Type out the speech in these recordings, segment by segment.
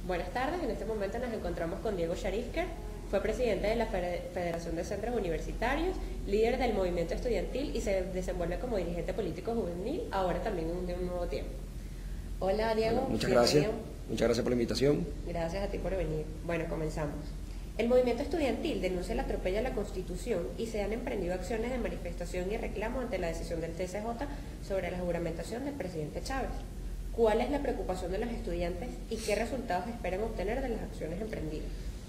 Buenas tardes, en este momento nos encontramos con Diego Sharisker, fue presidente de la Federación de Centros Universitarios, líder del movimiento estudiantil y se desenvuelve como dirigente político juvenil, ahora también de un nuevo tiempo. Hola Diego. Bueno, muchas gracias por la invitación. Gracias a ti por venir. Bueno, comenzamos. El movimiento estudiantil denuncia el atropello a la Constitución y se han emprendido acciones de manifestación y reclamo ante la decisión del TCJ sobre la juramentación del presidente Chávez. ¿Cuál es la preocupación de los estudiantes y qué resultados esperan obtener de las acciones emprendidas?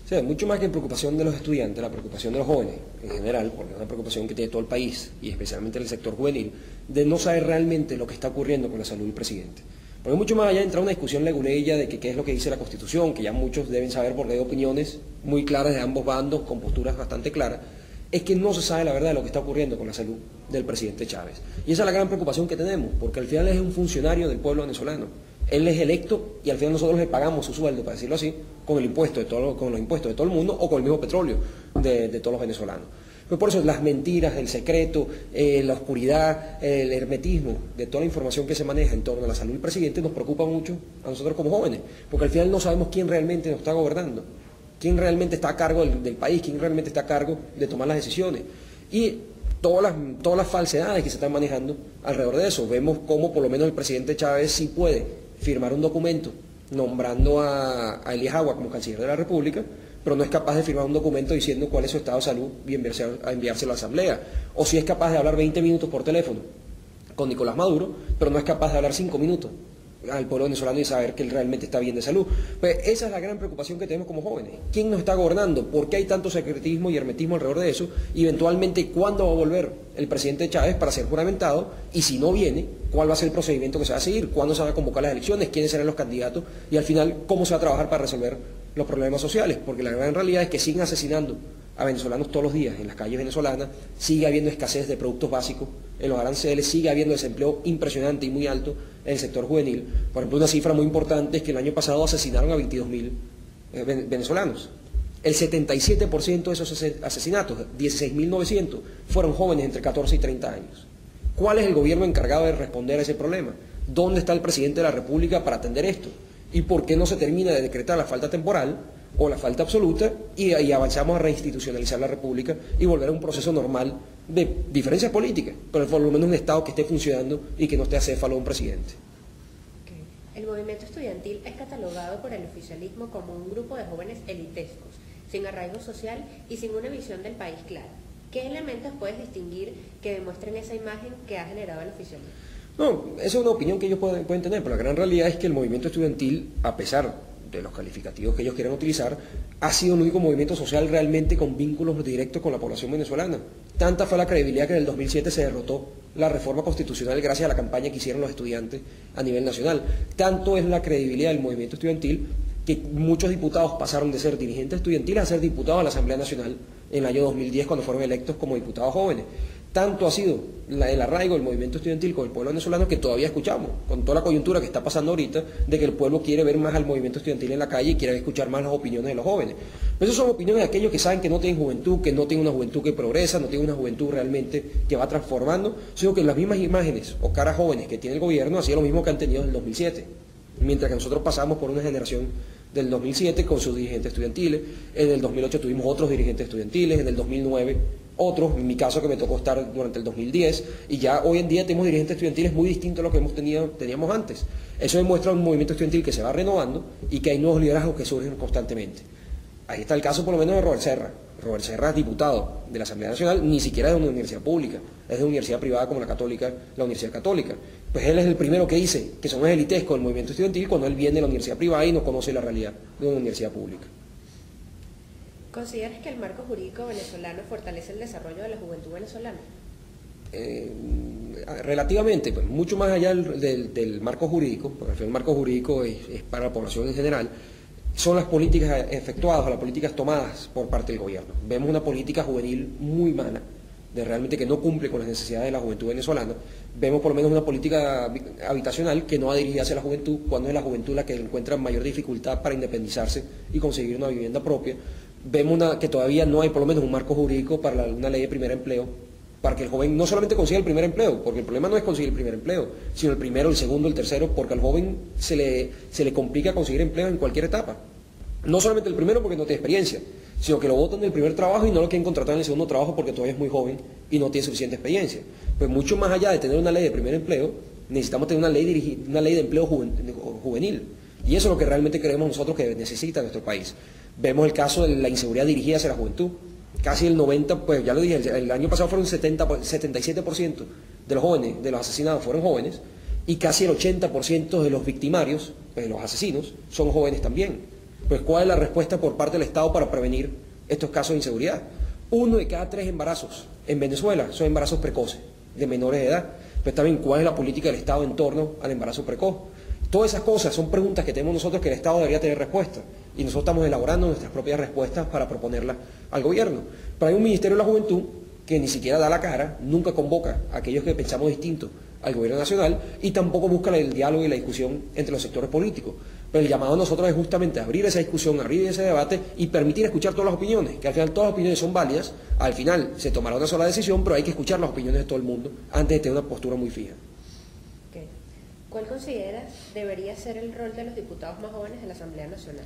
Sí, mucho más que preocupación de los estudiantes, la preocupación de los jóvenes en general, porque es una preocupación que tiene todo el país y especialmente el sector juvenil, de no saber realmente lo que está ocurriendo con la salud del presidente. Porque mucho más allá de entrar una discusión leguleya de qué es lo que dice la Constitución, que ya muchos deben saber porque hay opiniones muy claras de ambos bandos, con posturas bastante claras, es que no se sabe la verdad de lo que está ocurriendo con la salud del presidente Chávez. Y esa es la gran preocupación que tenemos, porque al final es un funcionario del pueblo venezolano. Él es electo y al final nosotros le pagamos su sueldo, para decirlo así, con los impuestos de todo el mundo o con el mismo petróleo de todos los venezolanos. Pues por eso las mentiras, el secreto, la oscuridad, el hermetismo de toda la información que se maneja en torno a la salud del presidente nos preocupa mucho a nosotros como jóvenes, porque al final no sabemos quién realmente nos está gobernando, quién realmente está a cargo del país, quién realmente está a cargo de tomar las decisiones. Y todas las falsedades que se están manejando alrededor de eso. Vemos cómo por lo menos el presidente Chávez sí puede firmar un documento nombrando a Elías Agua como canciller de la República, pero no es capaz de firmar un documento diciendo cuál es su estado de salud y enviárselo a la Asamblea. O si es capaz de hablar 20 minutos por teléfono con Nicolás Maduro, pero no es capaz de hablar 5 minutos al pueblo venezolano y saber que él realmente está bien de salud. Pues esa es la gran preocupación que tenemos como jóvenes. ¿Quién nos está gobernando? ¿Por qué hay tanto secretismo y hermetismo alrededor de eso? Y eventualmente, ¿cuándo va a volver el presidente Chávez para ser juramentado? Y si no viene, ¿cuál va a ser el procedimiento que se va a seguir? ¿Cuándo se van a convocar las elecciones? ¿Quiénes serán los candidatos? Y al final, ¿cómo se va a trabajar para resolver los problemas sociales? Porque la gran realidad es que siguen asesinando a venezolanos todos los días en las calles venezolanas, sigue habiendo escasez de productos básicos en los aranceles, sigue habiendo desempleo impresionante y muy alto en el sector juvenil. Por ejemplo, una cifra muy importante es que el año pasado asesinaron a 22.000 venezolanos. El 77% de esos asesinatos, 16.900, fueron jóvenes entre 14 y 30 años. ¿Cuál es el gobierno encargado de responder a ese problema? ¿Dónde está el presidente de la República para atender esto? ¿Y por qué no se termina de decretar la falta temporal o la falta absoluta y avanzamos a reinstitucionalizar la República y volver a un proceso normal de diferencias políticas, pero por lo menos un Estado que esté funcionando y que no esté acéfalo de un presidente? El movimiento estudiantil es catalogado por el oficialismo como un grupo de jóvenes elitescos, sin arraigo social y sin una visión del país clara. ¿Qué elementos puedes distinguir que demuestren esa imagen que ha generado el oficialismo? No, esa es una opinión que ellos pueden tener, pero la gran realidad es que el movimiento estudiantil, a pesar de los calificativos que ellos quieran utilizar, ha sido el único movimiento social realmente con vínculos directos con la población venezolana. Tanta fue la credibilidad que en el 2007 se derrotó la reforma constitucional gracias a la campaña que hicieron los estudiantes a nivel nacional. Tanto es la credibilidad del movimiento estudiantil que muchos diputados pasaron de ser dirigentes estudiantiles a ser diputados a la Asamblea Nacional en el año 2010 cuando fueron electos como diputados jóvenes. Tanto ha sido el arraigo del movimiento estudiantil con el pueblo venezolano que todavía escuchamos, con toda la coyuntura que está pasando ahorita, de que el pueblo quiere ver más al movimiento estudiantil en la calle y quiere escuchar más las opiniones de los jóvenes. Pero esas son opiniones de aquellos que saben que no tienen juventud, que no tienen una juventud que progresa, no tienen una juventud realmente que va transformando, sino que las mismas imágenes o caras jóvenes que tiene el gobierno hacía lo mismo que han tenido en el 2007. Mientras que nosotros pasamos por una generación del 2007 con sus dirigentes estudiantiles, en el 2008 tuvimos otros dirigentes estudiantiles, en el 2009 otros, en mi caso que me tocó estar durante el 2010, y ya hoy en día tenemos dirigentes estudiantiles muy distintos a lo que teníamos antes. Eso demuestra un movimiento estudiantil que se va renovando y que hay nuevos liderazgos que surgen constantemente. Ahí está el caso por lo menos de Robert Serra. Robert Serra es diputado de la Asamblea Nacional, ni siquiera es de una universidad pública, es de una universidad privada como la Universidad Católica. Pues él es el primero que dice que somos elitescos del movimiento estudiantil cuando él viene de la universidad privada y no conoce la realidad de una universidad pública. ¿Consideras que el marco jurídico venezolano fortalece el desarrollo de la juventud venezolana? Relativamente, pues mucho más allá del marco jurídico, porque el marco jurídico es para la población en general, son las políticas efectuadas o las políticas tomadas por parte del gobierno. Vemos una política juvenil muy mala, de realmente que no cumple con las necesidades de la juventud venezolana. Vemos por lo menos una política habitacional que no va dirigida hacia la juventud, cuando es la juventud la que encuentra mayor dificultad para independizarse y conseguir una vivienda propia. Vemos que todavía no hay por lo menos un marco jurídico para una ley de primer empleo para que el joven no solamente consiga el primer empleo, porque el problema no es conseguir el primer empleo, sino el primero, el segundo, el tercero, porque al joven se le complica conseguir empleo en cualquier etapa. No solamente el primero porque no tiene experiencia, sino que lo botan del primer trabajo y no lo quieren contratar en el segundo trabajo porque todavía es muy joven y no tiene suficiente experiencia. Pues mucho más allá de tener una ley de primer empleo, necesitamos tener una ley de empleo juvenil. Y eso es lo que realmente creemos nosotros que necesita nuestro país. Vemos el caso de la inseguridad dirigida hacia la juventud. Casi el 90%, pues ya lo dije, el año pasado fueron 77% de los jóvenes, de los asesinados fueron jóvenes, y casi el 80% de los victimarios, pues los asesinos, son jóvenes también. Pues ¿cuál es la respuesta por parte del Estado para prevenir estos casos de inseguridad? 1 de cada 3 embarazos en Venezuela son embarazos precoces, de menores de edad. Pues también, ¿cuál es la política del Estado en torno al embarazo precoz? Todas esas cosas son preguntas que tenemos nosotros que el Estado debería tener respuesta. Y nosotros estamos elaborando nuestras propias respuestas para proponerlas al gobierno. Pero hay un Ministerio de la Juventud que ni siquiera da la cara, nunca convoca a aquellos que pensamos distinto al gobierno nacional y tampoco busca el diálogo y la discusión entre los sectores políticos. Pero el llamado a nosotros es justamente abrir esa discusión, abrir ese debate y permitir escuchar todas las opiniones, que al final todas las opiniones son válidas, al final se tomará una sola decisión, pero hay que escuchar las opiniones de todo el mundo antes de tener una postura muy fija. Okay. ¿Cuál consideras debería ser el rol de los diputados más jóvenes de la Asamblea Nacional?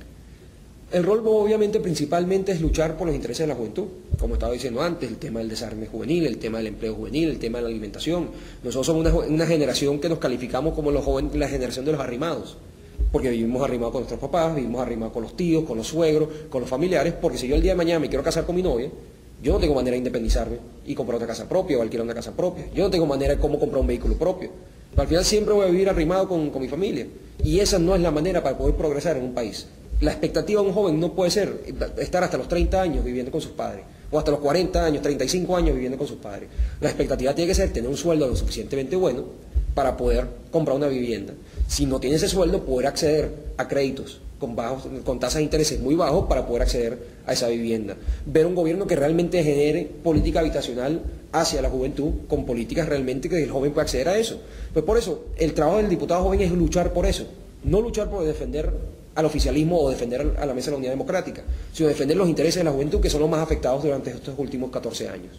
El rol obviamente principalmente es luchar por los intereses de la juventud, como estaba diciendo antes, el tema del desarme juvenil, el tema del empleo juvenil, el tema de la alimentación. Nosotros somos una generación que nos calificamos como los jóvenes, la generación de los arrimados, porque vivimos arrimados con nuestros papás, vivimos arrimados con los tíos, con los suegros, con los familiares, porque si yo el día de mañana me quiero casar con mi novia, yo no tengo manera de independizarme y comprar otra casa propia o alquilar una casa propia, yo no tengo manera de cómo comprar un vehículo propio. Pero al final siempre voy a vivir arrimado con mi familia y esa no es la manera para poder progresar en un país. La expectativa de un joven no puede ser estar hasta los 30 años viviendo con sus padres, o hasta los 40 años, 35 años viviendo con sus padres. La expectativa tiene que ser tener un sueldo lo suficientemente bueno para poder comprar una vivienda. Si no tiene ese sueldo, poder acceder a créditos con tasas de intereses muy bajos para poder acceder a esa vivienda. Ver un gobierno que realmente genere política habitacional hacia la juventud, con políticas realmente que el joven pueda acceder a eso. Pues por eso, el trabajo del diputado joven es luchar por eso, no luchar por defender al oficialismo o defender a la mesa de la unidad democrática, sino defender los intereses de la juventud que son los más afectados durante estos últimos 14 años.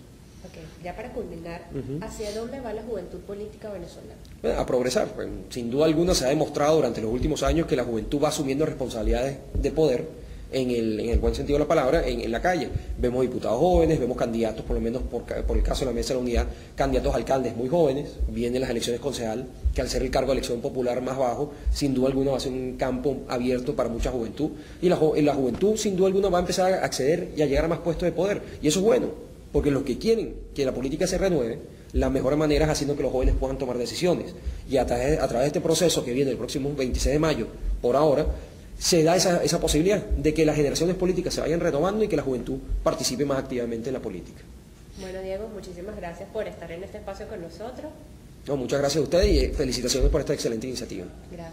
Ya para culminar, ¿hacia dónde va la juventud política venezolana? A progresar. Pues, sin duda alguna se ha demostrado durante los últimos años que la juventud va asumiendo responsabilidades de poder en el buen sentido de la palabra, en la calle. Vemos diputados jóvenes, vemos candidatos, por lo menos por el caso de la Mesa de la Unidad, candidatos a alcaldes muy jóvenes, vienen las elecciones concejal, que al ser el cargo de elección popular más bajo, sin duda alguna va a ser un campo abierto para mucha juventud, y la juventud sin duda alguna va a empezar a acceder y a llegar a más puestos de poder, y eso es bueno, porque los que quieren que la política se renueve, la mejor manera es haciendo que los jóvenes puedan tomar decisiones, y a través de este proceso que viene el próximo 26 de mayo, por ahora, se da esa posibilidad de que las generaciones políticas se vayan renovando y que la juventud participe más activamente en la política. Bueno, Diego, muchísimas gracias por estar en este espacio con nosotros. No, muchas gracias a ustedes y felicitaciones por esta excelente iniciativa. Gracias.